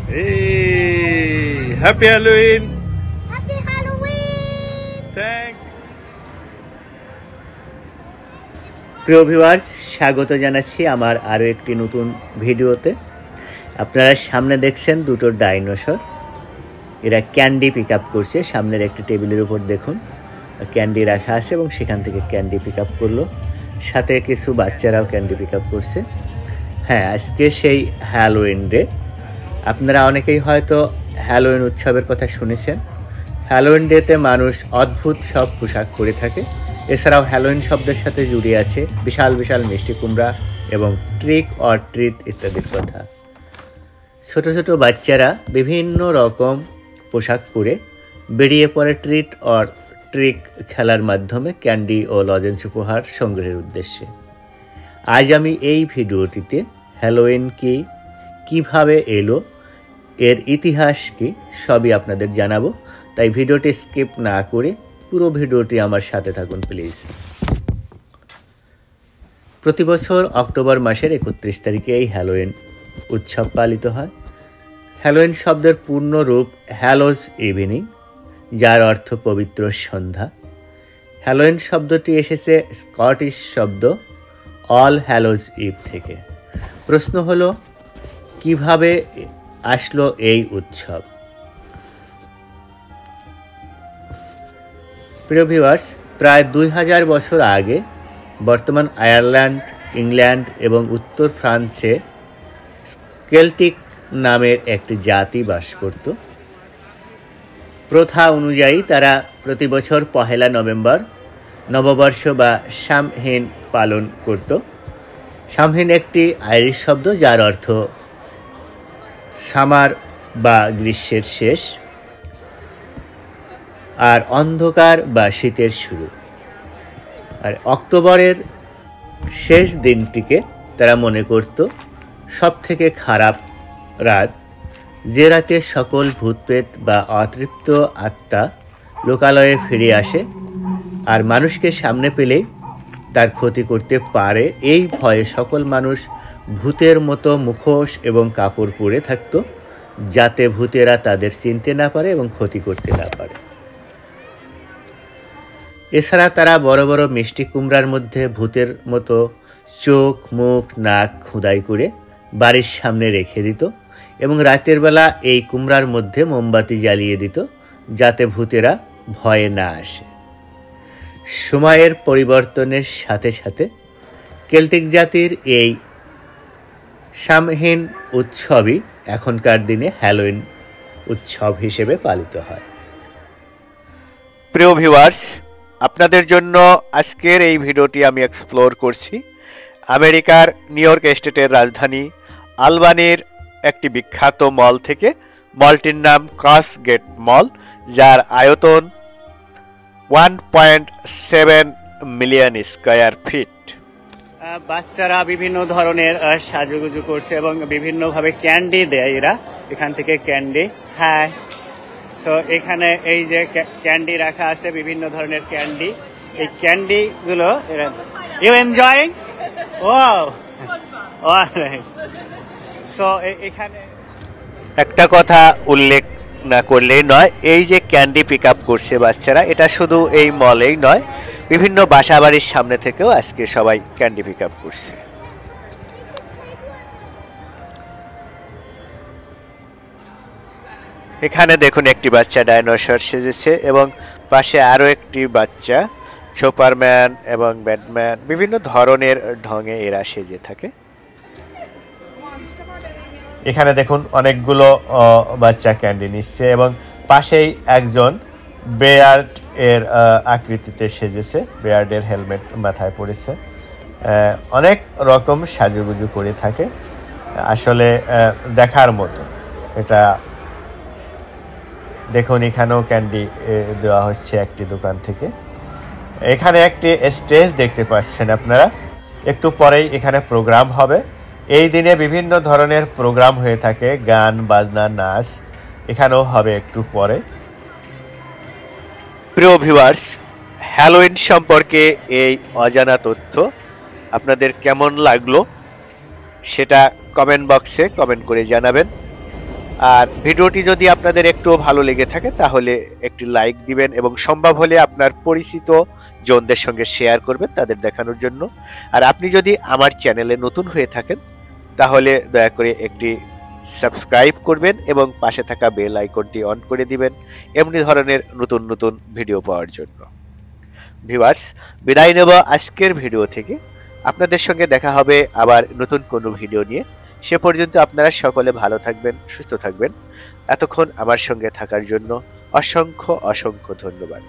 Hey, happy Halloween! Happy Halloween! Thank you. প্রিয় viewers, স্বাগত জানাচ্ছি আমার আরও একটি নতুন ভিডিওতে। আপনারা সামনে দেখছেন দুটো ডাইনোসর, এরা ক্যান্ডি পিক আপ করছে। সামনের একটি টেবিলের উপর দেখুন ক্যান্ডি রাখা আছে এবং সেখান থেকে ক্যান্ডি পিক আপ করলো, সাথে কিছু বাচ্চারাও ক্যান্ডি পিক আপ করছে। হ্যাঁ, আজকে সেই হ্যালোউইন ডে। আপনারা অনেকেই হয়তো হ্যালোউইন উৎসবের কথা শুনেছেন। হ্যালোউইন ডেতে মানুষ অদ্ভুত সব পোশাক পরে থাকে। এছাড়াও হ্যালোউইন শব্দের সাথে জড়িয়ে আছে বিশাল বিশাল মিষ্টি কুমড়া এবং ট্রিক অর ট্রিট ইত্যাদির কথা। ছোট ছোট বাচ্চারা বিভিন্ন রকম পোশাক পরে বেরিয়ে পড়ে ট্রিট অর ট্রিক খেলার মাধ্যমে ক্যান্ডি ও লজেন্স উপহার সংগ্রহের উদ্দেশ্যে। আজ আমি এই ভিডিওটিতে হ্যালোউইন কি, কিভাবে এলো, এর ইতিহাস কি, সবই আপনাদের জানাবো। তাই ভিডিওটি স্কিপ না করে পুরো ভিডিওটি আমার সাথে থাকুন প্লিজ। প্রতি বছর অক্টোবর মাসের 31 তারিখে এই হ্যালোউইন উৎসব পালিত হয়। হ্যালোউইন শব্দের পূর্ণ রূপ হ্যালোজ ইভিনিং, যার অর্থ পবিত্র সন্ধ্যা। হ্যালোউইন শব্দটি এসেছে স্কটিশ শব্দ অল হ্যালোজ ইভ থেকে। প্রশ্ন হলো, কিভাবে আসলো এই উৎসব? প্রিয় ভিউয়ার্স, প্রায় 2000 বছর আগে বর্তমান আয়ারল্যান্ড, ইংল্যান্ড এবং উত্তর ফ্রান্সে কেল্টিক নামের একটি জাতি বাস করত। প্রথা অনুযায়ী তারা প্রতি বছর 1 নভেম্বর নববর্ষ বা সামহেইন পালন করত। সামহেইন একটি আইরিশ শব্দ যার অর্থ সামার বা গ্রীষ্মের শেষ, আর অন্ধকার বা শীতের শুরু। আর অক্টোবরের শেষ দিনটিকে তারা মনে করত সব থেকে খারাপ রাত, যে রাতে সকল ভূতপ্রেত বা অতৃপ্ত আত্মা লোকালয়ে ফিরে আসে আর মানুষকে সামনে পেলেই তার ক্ষতি করতে পারে। এই ভয়ে সকল মানুষ ভূতের মতো মুখোশ এবং কাপড় পরে থাকত, যাতে ভূতেরা তাদের চিনতে না পারে এবং ক্ষতি করতে না পারে। এছাড়া তারা বড় বড় মিষ্টি কুমড়ার মধ্যে ভূতের মতো চোখ, মুখ, নাক খোদাই করে বাড়ির সামনে রেখে দিত এবং রাতের বেলা এই কুমড়ার মধ্যে মোমবাতি জ্বালিয়ে দিত, যাতে ভূতেরা ভয়ে না আসে। সময়ের পরিবর্তনের সাথে সাথে কেল্টিক জাতির এই সামহেইন উৎসবই এখনকার দিনে হ্যালোউইন উৎসব হিসেবে পালিত হয়। প্রিয় ভিউয়ার্স, আপনাদের জন্য আজকের এই ভিডিওটি আমি এক্সপ্লোর করছি আমেরিকার নিউ ইয়র্ক স্টেটের রাজধানী আলবানির একটি বিখ্যাত মল থেকে। মলটির নাম ক্রস গেট মল, যার আয়তন 1.7 মিলিয়ন স্কয়ার ফিট। বাচ্চারা বিভিন্ন ধরনের সাজুগুজু করছে এবং বিভিন্নভাবে ক্যান্ডি দেয় এরা। এখান থেকে ক্যান্ডি, হ্যাঁ, সো এখানে এই যে ক্যান্ডি রাখা আছে, বিভিন্ন ধরনের ক্যান্ডি। এই ক্যান্ডিগুলো ইউ এনজয়িং? সো এখানে একটা কথা উল্লেখ না করলেই নয়, এই যে ক্যান্ডি পিক আপ করছে বাচ্চারা, এটা শুধু এই মলেই নয়, বিভিন্ন বাসাবাড়ির সামনে থেকেও আজকে সবাই ক্যান্ডি পিক আপ করছে। এখানে দেখুন একটি বাচ্চা ডাইনোসর সেজেছে এবং পাশে আরও একটি বাচ্চা সুপারম্যান এবং ব্যাটম্যান, বিভিন্ন ধরনের ঢঙে এরা সেজে থাকে। এখানে দেখুন অনেকগুলো বাচ্চা ক্যান্ডি নিচ্ছে এবং পাশেই একজন বেয়ার্ড এর আকৃতিতে সেজেছে, বেয়ার্ডের হেলমেট মাথায় পড়েছে। অনেক রকম সাজুগুজু করে থাকে, আসলে দেখার মতো। এটা দেখুন, এখানেও ক্যান্ডি দেওয়া হচ্ছে একটি দোকান থেকে। এখানে একটি স্টেজ দেখতে পাচ্ছেন আপনারা, একটু পরেই এখানে প্রোগ্রাম হবে। এই দিনে বিভিন্ন ধরনের প্রোগ্রাম হয়ে থাকে, গান বাজনা, নাচ, এখানেও হবে একটু পরে। প্রিয় ভিউয়ার্স, হ্যালোউইন সম্পর্কে এই অজানা তথ্য আপনাদের কেমন লাগলো সেটা কমেন্ট বক্সে কমেন্ট করে জানাবেন। আর ভিডিওটি যদি আপনাদের একটু ভালো লেগে থাকে তাহলে একটি লাইক দিবেন এবং সম্ভব হলে আপনার পরিচিত জনদের সঙ্গে শেয়ার করবেন তাদের দেখানোর জন্য। আর আপনি যদি আমার চ্যানেলে নতুন হয়ে থাকেন তাহলে দয়া করে একটি সাবস্ক্রাইব করবেন এবং পাশে থাকা বেল আইকনটি অন করে দিবেন এমনি ধরনের নতুন নতুন ভিডিও পাওয়ার জন্য। ভিউয়ার্স, বিদায় নেব আজকের ভিডিও থেকে। আপনাদের সঙ্গে দেখা হবে আবার নতুন কোনো ভিডিও নিয়ে। সে পর্যন্ত আপনারা সকলে ভালো থাকবেন, সুস্থ থাকবেন। এতক্ষণ আমার সঙ্গে থাকার জন্য অসংখ্য অসংখ্য ধন্যবাদ।